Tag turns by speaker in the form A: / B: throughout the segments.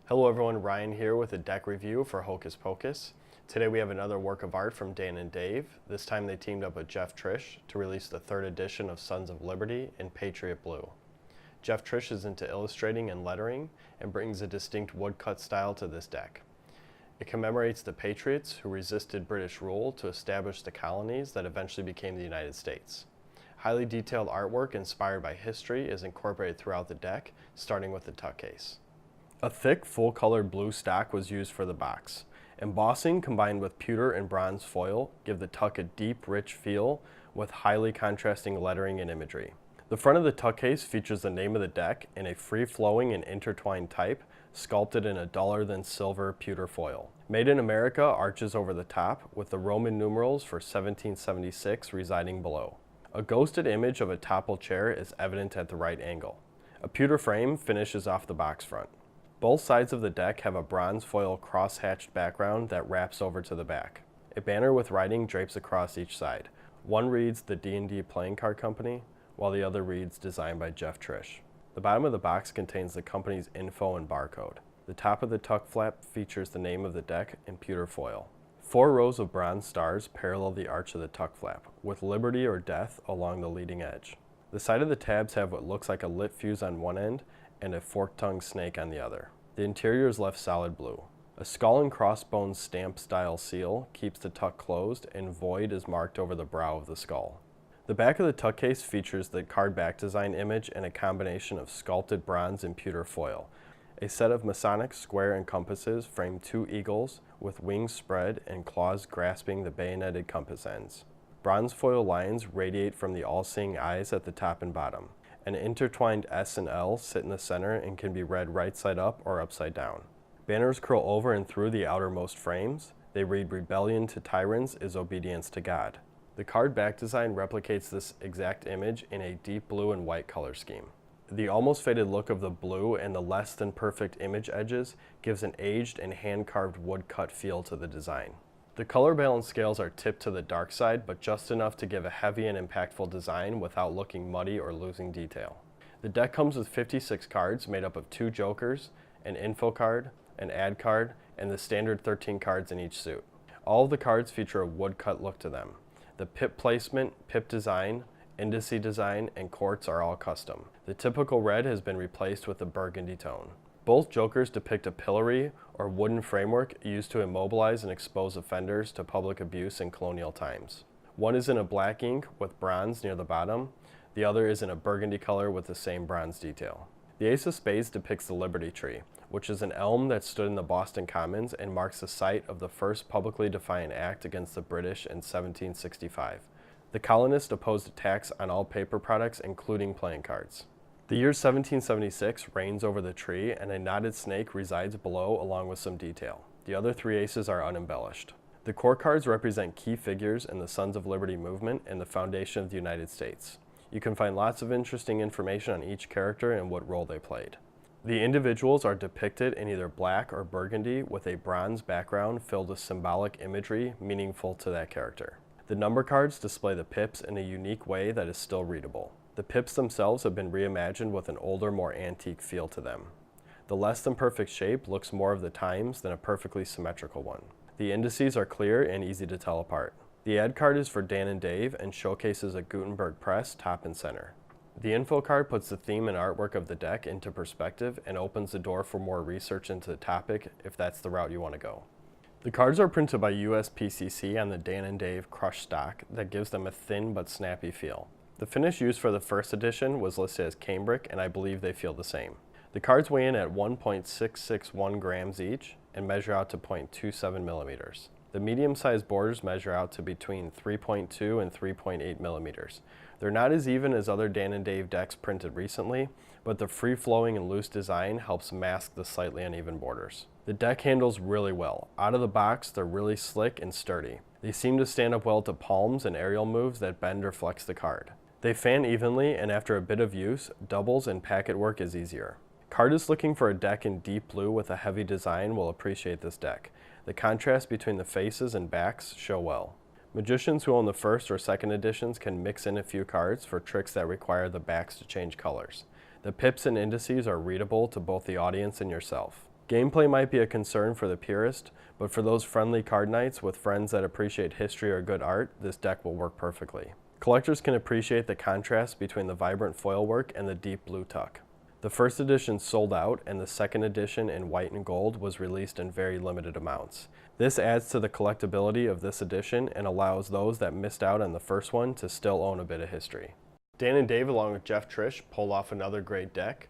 A: Hello everyone, Ryan here with a deck review for Hocus Pocus. Today we have another work of art from Dan and Dave. This time they teamed up with Jeff Trish to release the third edition of Sons of Liberty in Patriot Blue. Jeff Trish is into illustrating and lettering and brings a distinct woodcut style to this deck. It commemorates the Patriots who resisted British rule to establish the colonies that eventually became the United States. Highly detailed artwork inspired by history is incorporated throughout the deck, starting with the tuck case. A thick, full-colored blue stock was used for the box. Embossing combined with pewter and bronze foil give the tuck a deep, rich feel with highly contrasting lettering and imagery. The front of the tuck case features the name of the deck in a free-flowing and intertwined type, sculpted in a duller-than-silver pewter foil. Made in America arches over the top, with the Roman numerals for 1776 residing below. A ghosted image of a toppled chair is evident at the right angle. A pewter frame finishes off the box front. Both sides of the deck have a bronze foil cross-hatched background that wraps over to the back. A banner with writing drapes across each side. One reads the D&D Playing Card Company, while the other reads Designed by Jeff Trish. The bottom of the box contains the company's info and barcode. The top of the tuck flap features the name of the deck in pewter foil. 4 rows of bronze stars parallel the arch of the tuck flap, with Liberty or Death along the leading edge. The side of the tabs have what looks like a lit fuse on one end and a fork-tongued snake on the other. The interior is left solid blue. A skull and crossbones stamp style seal keeps the tuck closed, and void is marked over the brow of the skull. The back of the tuck case features the card back design image and a combination of sculpted bronze and pewter foil. A set of Masonic square and compasses frame 2 eagles with wings spread and claws grasping the bayoneted compass ends. Bronze foil lines radiate from the all-seeing eyes at the top and bottom. An intertwined S and L sit in the center and can be read right side up or upside down. Banners curl over and through the outermost frames. They read "Rebellion to tyrants is obedience to God." The card back design replicates this exact image in a deep blue and white color scheme. The almost faded look of the blue and the less than perfect image edges gives an aged and hand-carved woodcut feel to the design. The color balance scales are tipped to the dark side, but just enough to give a heavy and impactful design without looking muddy or losing detail. The deck comes with 56 cards made up of 2 jokers, an info card, an ad card, and the standard 13 cards in each suit. All of the cards feature a woodcut look to them. The pip placement, pip design, indice design, and courts are all custom. The typical red has been replaced with a burgundy tone. Both jokers depict a pillory or wooden framework used to immobilize and expose offenders to public abuse in colonial times. One is in a black ink with bronze near the bottom. The other is in a burgundy color with the same bronze detail. The Ace of Spades depicts the Liberty Tree, which is an elm that stood in the Boston Commons and marks the site of the first publicly defiant act against the British in 1765. The colonists opposed attacks on all paper products, including playing cards. The year 1776 reigns over the tree, and a knotted snake resides below along with some detail. The other 3 aces are unembellished. The core cards represent key figures in the Sons of Liberty movement and the foundation of the United States. You can find lots of interesting information on each character and what role they played. The individuals are depicted in either black or burgundy with a bronze background filled with symbolic imagery meaningful to that character. The number cards display the pips in a unique way that is still readable. The pips themselves have been reimagined with an older, more antique feel to them. The less than perfect shape looks more of the times than a perfectly symmetrical one. The indices are clear and easy to tell apart. The ad card is for Dan and Dave and showcases a Gutenberg press top and center. The info card puts the theme and artwork of the deck into perspective and opens the door for more research into the topic if that's the route you want to go. The cards are printed by USPCC on the Dan and Dave crushed stock that gives them a thin but snappy feel. The finish used for the first edition was listed as cambric, and I believe they feel the same. The cards weigh in at 1.661 grams each and measure out to 0.27 millimeters. The medium-sized borders measure out to between 3.2 and 3.8 millimeters. They're not as even as other Dan and Dave decks printed recently, but the free-flowing and loose design helps mask the slightly uneven borders. The deck handles really well. Out of the box, they're really slick and sturdy. They seem to stand up well to palms and aerial moves that bend or flex the card. They fan evenly, and after a bit of use, doubles and packet work is easier. Cardists looking for a deck in deep blue with a heavy design will appreciate this deck. The contrast between the faces and backs show well. Magicians who own the first or second editions can mix in a few cards for tricks that require the backs to change colors. The pips and indices are readable to both the audience and yourself. Gameplay might be a concern for the purist, but for those friendly card nights with friends that appreciate history or good art, this deck will work perfectly. Collectors can appreciate the contrast between the vibrant foil work and the deep blue tuck. The first edition sold out, and the second edition in white and gold was released in very limited amounts. This adds to the collectability of this edition and allows those that missed out on the first one to still own a bit of history. Dan and Dave, along with Jeff Trish, pulled off another great deck,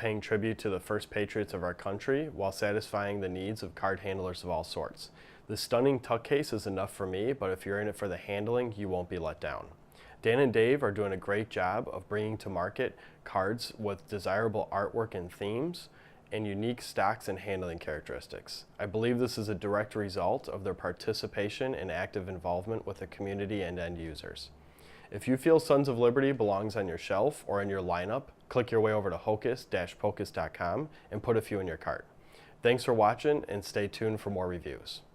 A: paying tribute to the first patriots of our country while satisfying the needs of card handlers of all sorts. The stunning tuck case is enough for me, but if you're in it for the handling, you won't be let down. Dan and Dave are doing a great job of bringing to market cards with desirable artwork and themes and unique stocks and handling characteristics. I believe this is a direct result of their participation and active involvement with the community and end users. If you feel Sons of Liberty belongs on your shelf or in your lineup, click your way over to hocus-pocus.com and put a few in your cart. Thanks for watching, and stay tuned for more reviews.